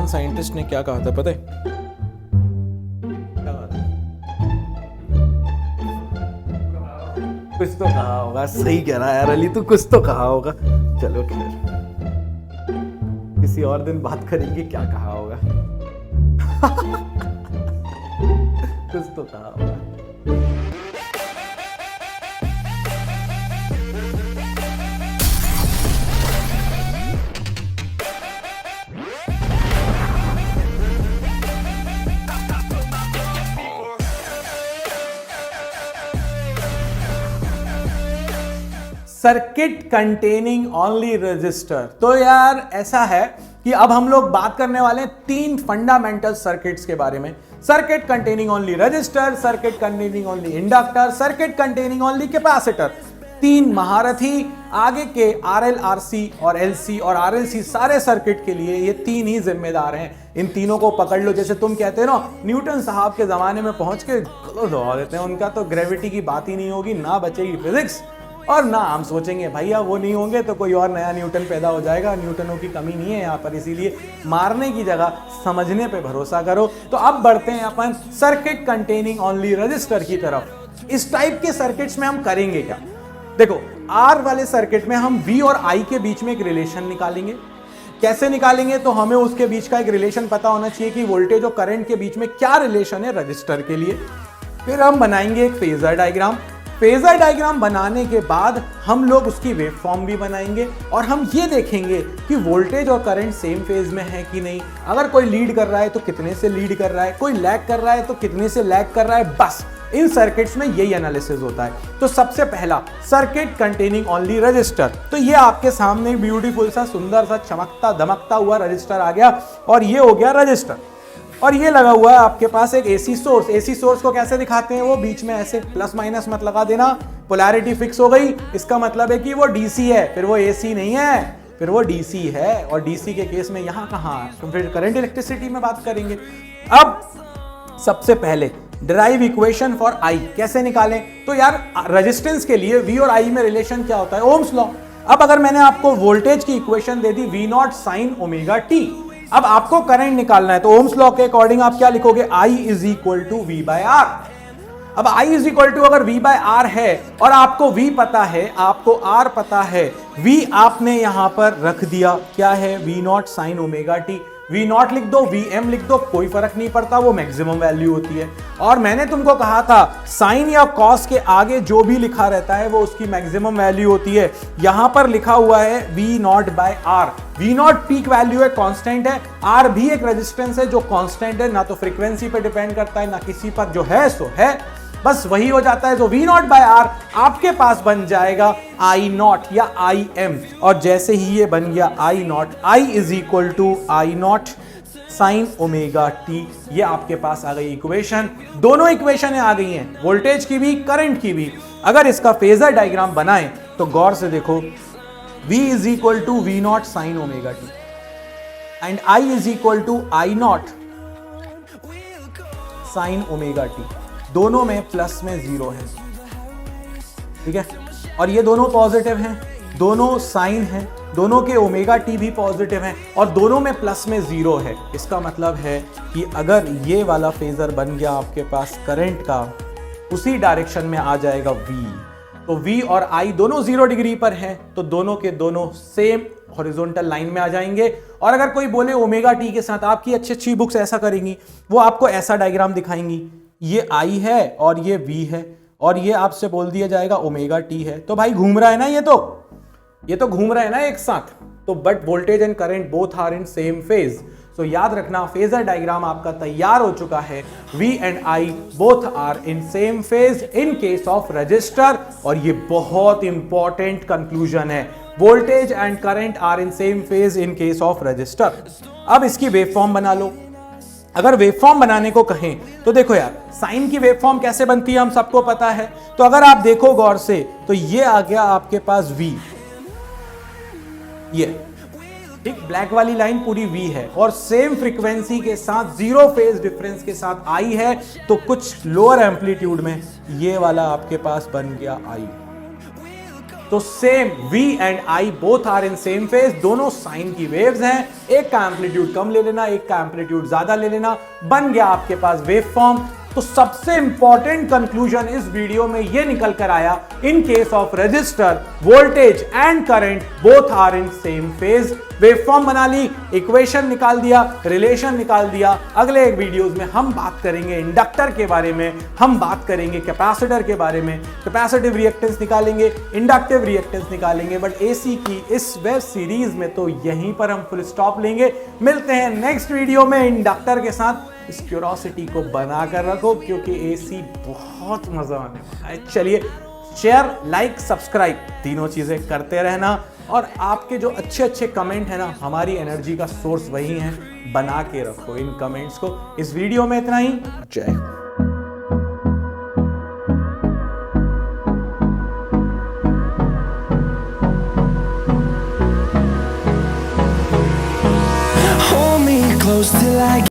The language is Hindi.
महान साइंटिस्ट ने क्या कहा था पता है? क्या कहा था? कुछ तो कहा होगा, सही कह रहा है यार अली, तू कुछ तो कहा होगा। चलो खैर, किसी और दिन बात करेंगे क्या कहा होगा। कुछ तो कहा होगा। Circuit containing only register. तो यार ऐसा है कि अब हम लोग बात करने वाले हैं 3 फंडामेंटल सर्किट्स के बारे में। Circuit containing only register, circuit containing only inductor, circuit containing only capacitor. 3 महारथी आगे के RL, RC और LC और RLC सारे सर्किट के लिए ये 3 ही जिम्मेदार हैं। इन तीनों को पकड़ लो। जैसे तुम कहते हो ना, न्यूटन साहब के जमाने में पहुंच के दबा देते हैं, उनका तो ग्रेविटी की बात ही नहीं होगी, ना बचेगी फिजिक्स और ना हम सोचेंगे भैया वो नहीं होंगे तो कोई और नया न्यूटन पैदा हो जाएगा। न्यूटनों की कमी नहीं है यहाँ पर, इसीलिए मारने की जगह समझने पे भरोसा करो। तो अब बढ़ते हैं अपन सर्किट कंटेनिंग ओनली रजिस्टर की तरफ। इस टाइप के सर्किट्स में हम करेंगे क्या? देखो, आर वाले सर्किट में हम V और I के बीच में एक रिलेशन निकालेंगे। कैसे निकालेंगे? तो हमें उसके बीच का एक रिलेशन पता होना चाहिए कि वोल्टेज और करंट के बीच में क्या रिलेशन है रजिस्टर के लिए। फिर हम बनाएंगे एक फेजर डायग्राम। फेजर डायग्राम बनाने के बाद हम लोग उसकी वेवफॉर्म भी बनाएंगे और हम ये देखेंगे कि वोल्टेज और करंट सेम फेज में है कि नहीं। अगर कोई लीड कर रहा है तो कितने से लीड कर रहा है, कोई लैग कर रहा है तो कितने से लैग कर रहा है। बस इन सर्किट्स में यही एनालिसिस होता है। तो सबसे पहला सर्किट कंटेनिंग ओनली रजिस्टर। तो ये आपके सामने ब्यूटीफुल सा सुंदर सा चमकता धमकता हुआ रजिस्टर आ गया और ये हो गया रजिस्टर। और ये लगा हुआ है आपके पास एक AC सोर्स। AC सोर्स को कैसे दिखाते हैं? वो बीच में ऐसे प्लस माइनस मत लगा देना, पोलैरिटी फिक्स हो गई, इसका मतलब है कि वो DC है, फिर वो AC नहीं है, फिर वो DC है। और DC के केस में यहाँ कहाँ, तो फिर करंट इलेक्ट्रिसिटी में बात करेंगे। अब सबसे पहले डिराइव इक्वेशन फॉर I कैसे निकालें? तो यार रेजिस्टेंस के लिए V और I में रिलेशन क्या होता है? Ohm's law. अब अगर मैंने आपको वोल्टेज की इक्वेशन दे दी V0 sin ओमेगा t, अब आपको करंट निकालना है तो ओम्स लॉ के अकॉर्डिंग आप क्या लिखोगे? I is equal to V by R। अब I इज इक्वल टू अगर V बाय R है और आपको V पता है, आपको R पता है, V आपने यहां पर रख दिया, क्या है? V0 sin omega t। V0 लिख दो, Vm लिख दो, कोई फर्क नहीं पड़ता, वो मैक्सिमम वैल्यू होती है। और मैंने तुमको कहा था साइन या कॉस के आगे जो भी लिखा रहता है वो उसकी मैक्सिमम वैल्यू होती है। यहां पर लिखा हुआ है V0 by R। V0 peak value है, कांस्टेंट है। R भी एक रेजिस्टेंस है जो कांस्टेंट है, ना तो फ्रीक्वेंसी पे डिपेंड करता है ना किसी पर, जो है सो है, बस वही हो जाता है। तो V0 बाय R आपके पास बन जाएगा I0 या IM। और जैसे ही ये बन गया I0, I is equal to I0 sine omega t, ये आपके पास आ गई इक्वेशन। दोनों इक्वेशनें आ गई हैं, वोल्टेज की भी करंट की भी। अगर इसका फेजर डायग्राम बनाएं तो गौर से देखो, V is equal to V0 sine omega t and I is equal to I0 sine omega t। दोनों में प्लस में 0 है, ठीक है। और ये दोनों पॉजिटिव हैं, दोनों साइन हैं, दोनों के ओमेगा टी भी पॉजिटिव हैं और दोनों में प्लस में 0 है। इसका मतलब है कि अगर ये वाला फेजर बन गया आपके पास करंट का, उसी डायरेक्शन में आ जाएगा V। तो V और I दोनों 0 डिग्री पर हैं, तो दोनों के दोनों सेम हॉरिजॉन्टल लाइन में आ जाएंगे। और अगर कोई बोले ओमेगा टी के साथ, आपकी अच्छी अच्छी बुक्स ऐसा करेंगी, वो आपको ऐसा डायग्राम दिखाएंगी, ये I है और ये V है और ये आपसे बोल दिया जाएगा ओमेगा टी है। तो भाई घूम रहा है ना, ये तो घूम रहा है ना एक साथ। तो but voltage and current both are in same phase. तो याद रखना, फेजर डायग्राम आपका तैयार हो चुका है। V and I both are in same phase in case of resistor. और ये बहुत इंपॉर्टेंट कंक्लूजन है, voltage and current are in same phase in case of resistor. अब इसकी वेवफॉर्म बना लो। अगर वेवफॉर्म बनाने को कहें तो देखो यार, साइन की वेवफॉर्म कैसे बनती है हम सबको पता है। तो अगर आप देखो गौर से तो ये आ गया आपके पास V, ये ठीक ब्लैक वाली लाइन पूरी V है और सेम फ्रीक्वेंसी के साथ 0 फेज डिफरेंस के साथ I है। तो कुछ लोअर एम्पलीट्यूड में ये वाला आपके पास बन गया I। तो same V and I both are in same phase, दोनों साइन की वेव्स हैं, एक का एम्पलीट्यूड कम ले लेना, एक का एम्पलीट्यूड ज्यादा ले लेना, बन गया आपके पास वेव फॉर्म। तो सबसे इंपॉर्टेंट कंक्लूजन इस वीडियो में यह निकल कर आया, in case of resistor voltage and current both are in same phase. Waveform बना ली, इक्वेशन निकाल दिया, रिलेशन निकाल दिया। अगले एक वीडियोस में हम बात करेंगे इंडक्टर के बारे में, हम बात करेंगे कैपेसिटर के बारे में, कैपेसिटिव रिएक्टेंस निकालेंगे, इंडक्टिव रिएक्टेंस निकालेंगे। बट एसी की इस वेब सीरीज में तो यहीं पर हम फुल स्टॉप लेंगे। मिलते हैं नेक्स्ट वीडियो में इंडक्टर के साथ। इस क्यूरोसिटी को बनाकर रखो क्योंकि एसी बहुत मजा आने वाला है। चलिए, शेयर, लाइक, सब्सक्राइब तीनों चीजें करते रहना, और आपके जो अच्छे अच्छे कमेंट है ना, हमारी एनर्जी का सोर्स वही है। बना के रखो इन कमेंट्स को। इस वीडियो में इतना ही। जय Hind. Hold me close till I